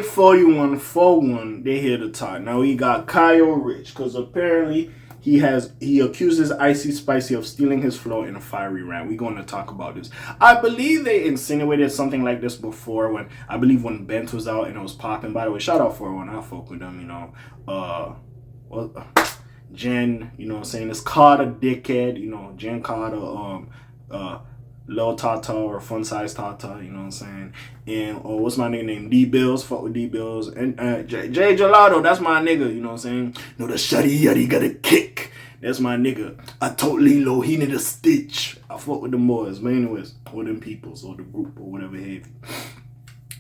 4141, they here to talk. Now we got Richh, because apparently he accuses Icy Spicy of stealing his flow in a fiery rant. We're going to talk about this. I believe they insinuated something like this before when Bent was out and it was popping. By the way, shout out for when I fuck with them, well, Jen, you know what I'm saying? It's Carter dickhead, Jen Carter, Lil Tata or Fun Size Tata, you know what I'm saying? And what's my nigga name? D Bills, fuck with D Bills. And Jay Gelato, that's my nigga, you know what I'm saying? No, the shutty yuddy got a kick. That's my nigga. I totally low, he need a stitch. I fuck with them boys. But anyways, or them peoples or the group or whatever have you.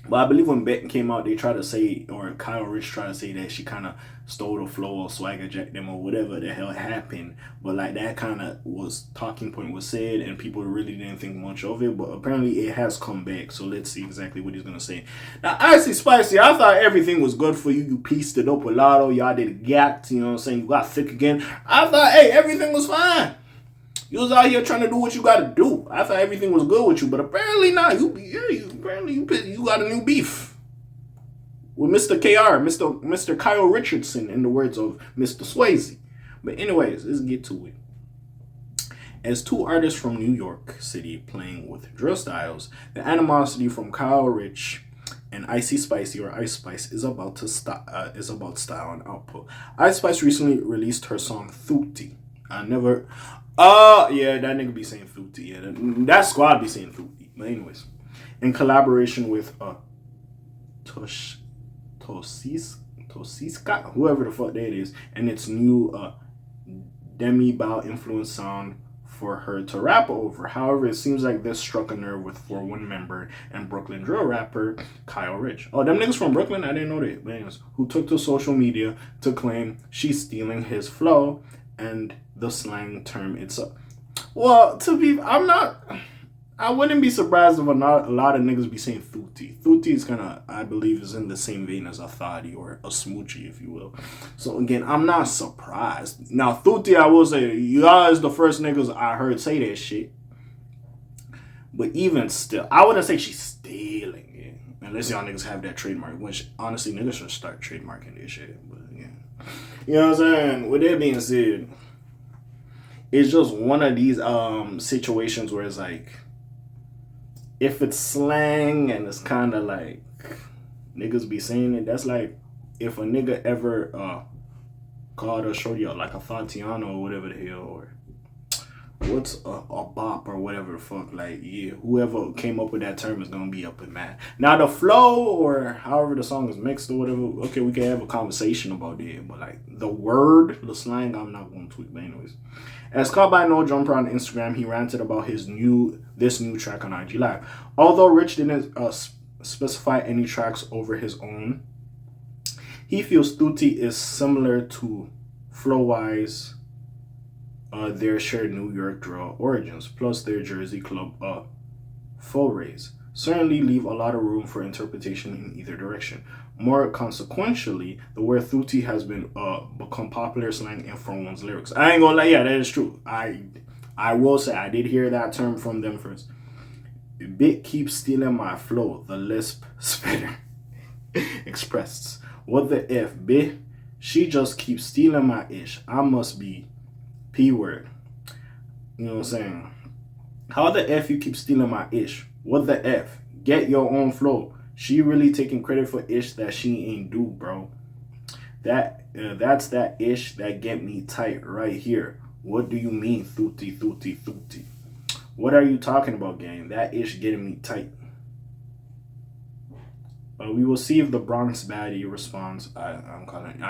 But I believe when Beck came out, they tried to say, or Richh tried to say that she kind of stole the flow or swagger jacked them or whatever the hell happened. But like that kind of talking point was said and people really didn't think much of it. But apparently it has come back. So let's see exactly what he's going to say. Now, Icy Spicy, I thought everything was good for you. You pieced it up with Lotto. Y'all did a gap, you know what I'm saying? You got thick again. I thought, hey, everything was fine. You was out here trying to do what you got to do. I thought everything was good with you, but apparently not. You got a new beef with Mr. KR, Mr. Kyle Richardson, in the words of Mr. Swayze. But anyways, let's get to it. As two artists from New York City playing with drill styles, the animosity from Richh and Icy Spicy or Ice Spice is about style and output. Ice Spice recently released her song Thuti. Yeah, that nigga be saying Thuti. Yeah, that squad be saying Thuti. But anyways, in collaboration with Tosiska, whoever the fuck that is, and its new demi-bow influence sound for her to rap over. However, it seems like this struck a nerve with 4-1 member and Brooklyn drill rapper Richh. Oh, them niggas from Brooklyn? I didn't know that. But anyways, who took to social media to claim she's stealing his flow and the slang term itself. Well, I wouldn't be surprised if a lot of niggas be saying Thuti. Thuti is I believe, is in the same vein as a thotty or a smoochie, if you will. So again, I'm not surprised. Now, Thuti, I will say, y'all is the first niggas I heard say that shit. But even still, I wouldn't say she's stealing it. Unless y'all niggas have that trademark, which honestly, niggas should start trademarking this shit. But yeah. You know what I'm saying? With that being said, it's just one of these situations where it's like, if it's slang and it's kind of like niggas be saying it, that's like if a nigga ever called a shorty like a Fatiano or whatever the hell, or what's a bop or whatever the fuck, like, yeah, whoever came up with that term is gonna be up in mad. Now the flow or however the song is mixed or whatever, okay, we can have a conversation about it, but like the word, the slang, I'm not gonna tweet. But anyways, as caught by No Jumper on Instagram, he ranted about this new track on IG Live. Although Richh didn't specify any tracks over his own, he feels Thuti is similar to flow-wise their shared New York drill origins, plus their Jersey club forays. Certainly leave a lot of room for interpretation in either direction. More consequentially, the word Thuti has become popular slang in 4-1's lyrics. I ain't gonna lie, yeah, that is true. I will say I did hear that term from them first. Bit keeps stealing my flow, the lisp spitter expressed. What the F, bit? She just keeps stealing my ish. I must be P-word. You know what I'm saying? How the F you keep stealing my ish? What the F? Get your own flow. She really taking credit for ish that she ain't do, bro. That's that ish that get me tight right here. What do you mean, Thuti? What are you talking about, gang? That ish getting me tight. We will see if the Bronx Baddie responds. I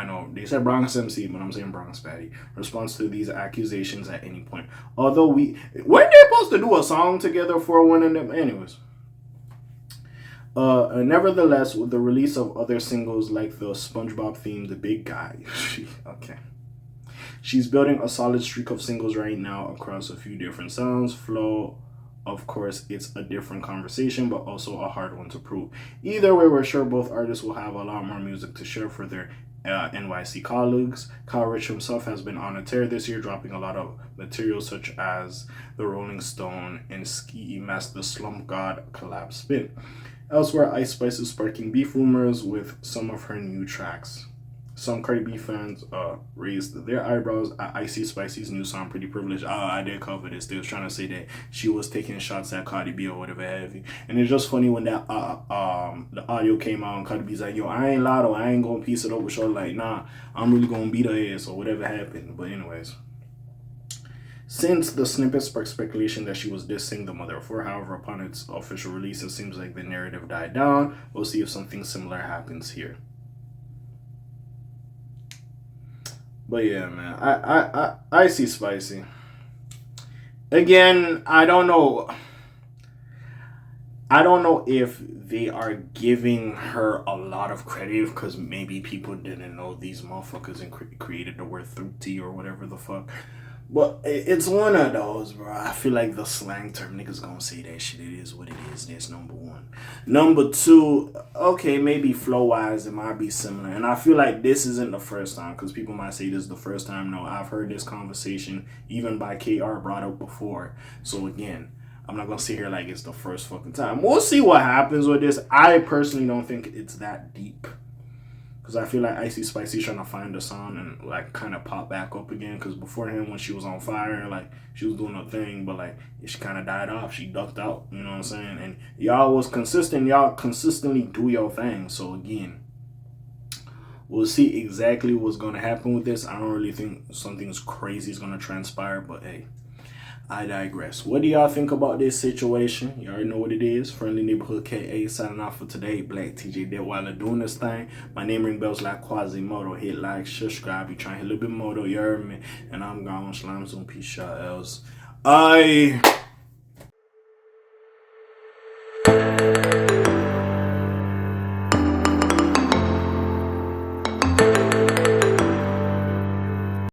know they said Bronx MC, but I'm saying Bronx Baddie responds to these accusations at any point. Although weren't they supposed to do a song together for one of them? Anyways. Nevertheless, with the release of other singles like the SpongeBob themed Big Guy, she's building a solid streak of singles right now across a few different sounds. Flow, of course, it's a different conversation, but also a hard one to prove. Either way, we're sure both artists will have a lot more music to share for their NYC colleagues. Richh himself has been on a tear this year, dropping a lot of material such as the Rolling Stone and Ski Mask the Slump God collab spin. Elsewhere, Ice Spice is sparking beef rumors with some of her new tracks. Some Cardi B fans raised their eyebrows at Icy Spicy's new song, Pretty Privileged. I did cover this. They was trying to say that she was taking shots at Cardi B or whatever have you. And it's just funny when that the audio came out and Cardi B's like, yo, I ain't Lotto. I ain't gonna piece it up with her. Like, nah, I'm really gonna beat her ass or whatever happened. But anyways. Since the snippet sparked speculation that she was dissing the mother of four, however, upon its official release, it seems like the narrative died down. We'll see if something similar happens here. But yeah, man, I see Spicy. Again, I don't know. I don't know if they are giving her a lot of credit because maybe people didn't know these motherfuckers and created the word 30 or whatever the fuck. But it's one of those, bro. I feel like the slang term, niggas gonna say that shit. It is what it is. That's number one. Number two, okay, maybe flow wise, it might be similar. And I feel like this isn't the first time, because people might say this is the first time. No, I've heard this conversation even by KR brought up before. So again, I'm not gonna sit here like it's the first fucking time. We'll see what happens with this. I personally don't think it's that deep. Because I feel like Icy Spicy trying to find a song and like kind of pop back up again. Because beforehand when she was on fire, like she was doing her thing, but like she kind of died off. She ducked out, you know what I'm saying? And y'all was consistent. Y'all consistently do your thing. So again, we'll see exactly what's going to happen with this. I don't really think something's crazy is going to transpire, but hey. I digress. What do y'all think about this situation? You already know what it is. Friendly Neighborhood K.A. signing off for today. Black TJ Deadweiler doing this thing. My name ring bells like Quasimodo. Hit like, subscribe. You trying to hit a little bit more, you heard me. And I'm gone. Slimes on peace, y'all else.